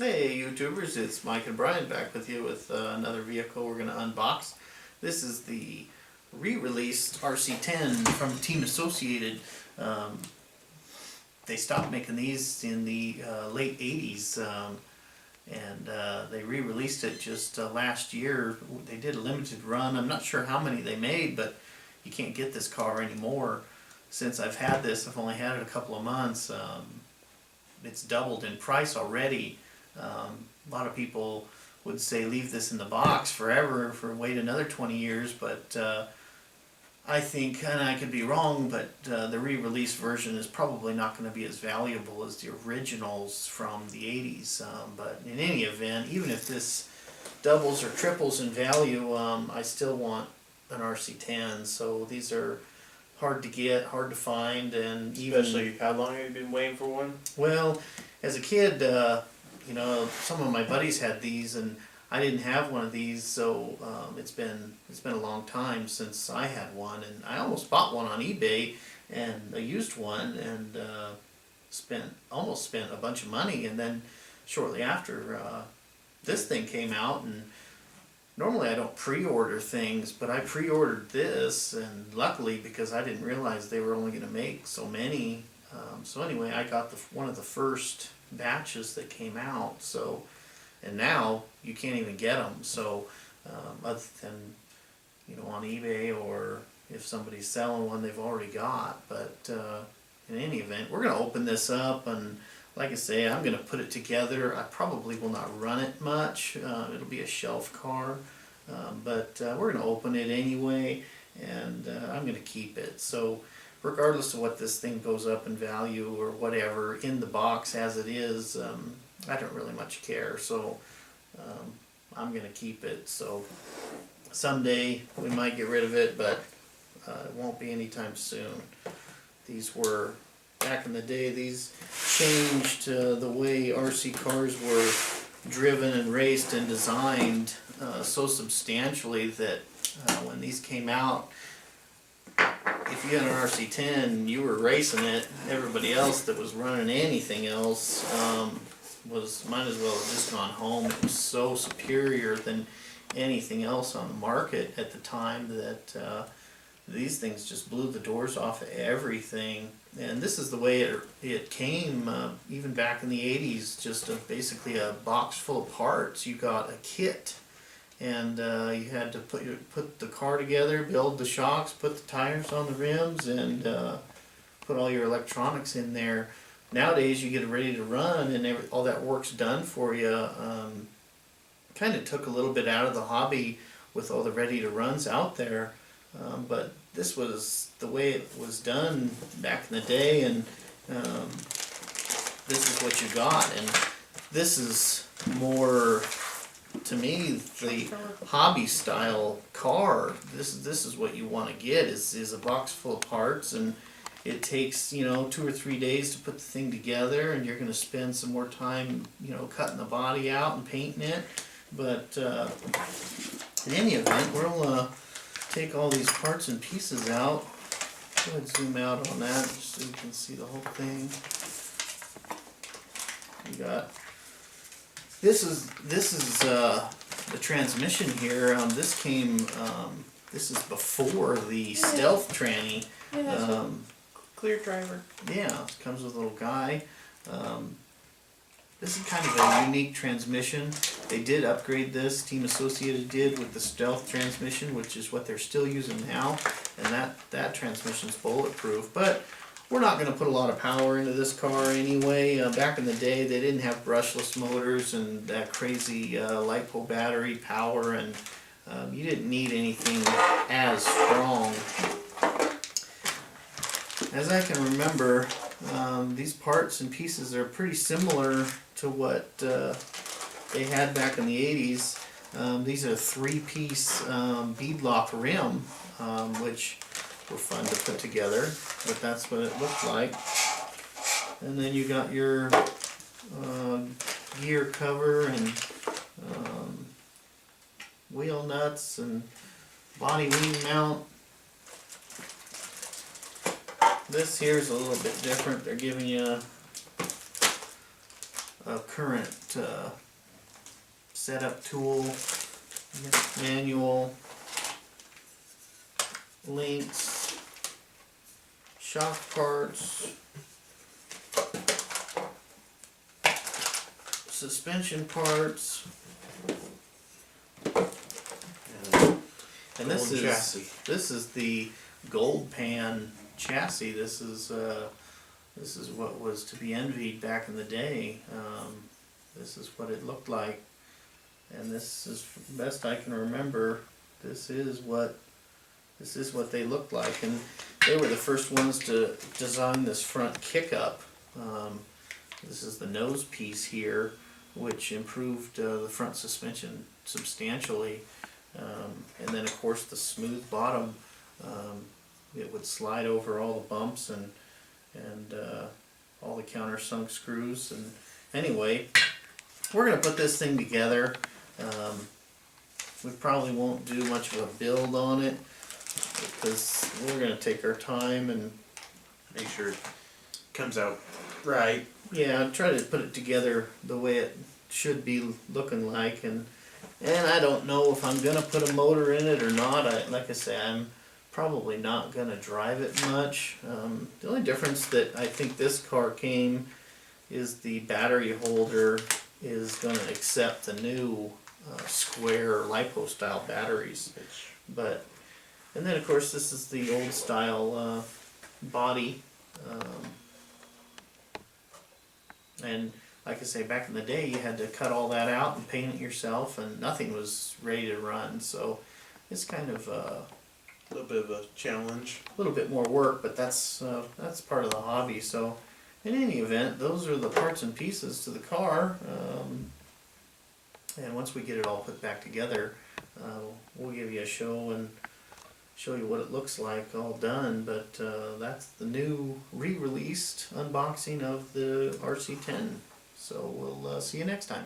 Hey YouTubers, it's Mike and Brian back with you with another vehicle we're going to unbox. This is the re-released RC10 from Team Associated. They stopped making these in the late 80s and they re-released it just last year. They did a limited run. I'm not sure how many they made, but you can't get this car anymore. Since I've had this, I've only had it a couple of months. It's doubled in price already. A lot of people would say leave this in the box forever for wait another 20 years, but I think, and I could be wrong, but the re-release version is probably not going to be as valuable as the originals from the 80s. But in any event, even if this doubles or triples in value, I still want an RC10. So these are hard to get, hard to find, and even... Especially, how long have you been waiting for one? Well, as a kid, you know, some of my buddies had these, and I didn't have one of these, so it's been a long time since I had one, and I almost bought one on eBay, and I used one, and almost spent a bunch of money, and then shortly after this thing came out, and normally I don't pre-order things, but I pre-ordered this, and luckily, because I didn't realize they were only going to make so many, so anyway, I got one of the first batches that came out, so, and now you can't even get them, so other than, you know, on eBay, or if somebody's selling one they've already got. But in any event, we're going to open this up, and like I say, I'm going to put it together. I probably will not run it much. It'll be a shelf car, but we're going to open it anyway, and I'm going to keep it. So regardless of what this thing goes up in value or whatever in the box as it is, I don't really much care. So I'm going to keep it. So someday we might get rid of it, but it won't be anytime soon. These were, back in the day, these changed the way RC cars were driven and raced and designed so substantially that when these came out, if you had an RC10, you were racing it. Everybody else that was running anything else might as well have just gone home. It was so superior than anything else on the market at the time that these things just blew the doors off of everything. And this is the way it came even back in the 80s, just basically a box full of parts. You got a kit, and you had to put the car together, build the shocks, put the tires on the rims, and put all your electronics in there. Nowadays you get it ready to run, and all that work's done for you. Kind of took a little bit out of the hobby with all the ready to runs out there, but this was the way it was done back in the day, and this is what you got. And this is more, to me, the hobby style car. This is what you want to get, is a box full of parts, and it takes, you know, 2 or 3 days to put the thing together, and you're going to spend some more time, you know, cutting the body out and painting it. But in any event, we'll take all these parts and pieces out. Go ahead and zoom out on that just so you can see the whole thing. You got, this is the transmission here. This came, this is before the Stealth tranny. Clear driver. Yeah, it comes with a little guy. This is kind of a unique transmission. They did upgrade this, Team Associated did, with the Stealth transmission, which is what they're still using now, and that transmission's bulletproof. But we're not going to put a lot of power into this car anyway. Back in the day, they didn't have brushless motors and that crazy LiPo battery power, and you didn't need anything as strong. As I can remember, these parts and pieces are pretty similar to what they had back in the 80s. These are 3-piece beadlock rim, which were fun to put together, but that's what it looked like. And then you got your gear cover and wheel nuts and body wing mount. This here is a little bit different. They're giving you a current setup tool, manual, links, shock parts, suspension parts, and Gold chassis. this is the gold pan chassis. This is what was to be envied back in the day. This is what it looked like, and this is best I can remember. This is what they looked like, and they were the first ones to design this front kick up. This is the nose piece here, which improved the front suspension substantially, and then of course the smooth bottom. It would slide over all the bumps and all the countersunk screws. And anyway, we're gonna put this thing together. We probably won't do much of a build on it because we're gonna take our time and Make sure it comes out right. yeah, try to put it together the way it should be looking like. And I don't know if I'm gonna put a motor in it or not. Like I say, I'm probably not gonna drive it much. The only difference that I think this car came is the battery holder is gonna accept the new square LiPo style batteries. But and then of course this is the old style body, and like I say, back in the day you had to cut all that out and paint it yourself, and nothing was ready to run. So it's kind of A little bit of a challenge. a little bit more work, but that's part of the hobby. So in any event, those are the parts and pieces to the car, and once we get it all put back together, we'll give you a show and show you what it looks like all done. But that's the new re-released unboxing of the RC10. So we'll see you next time.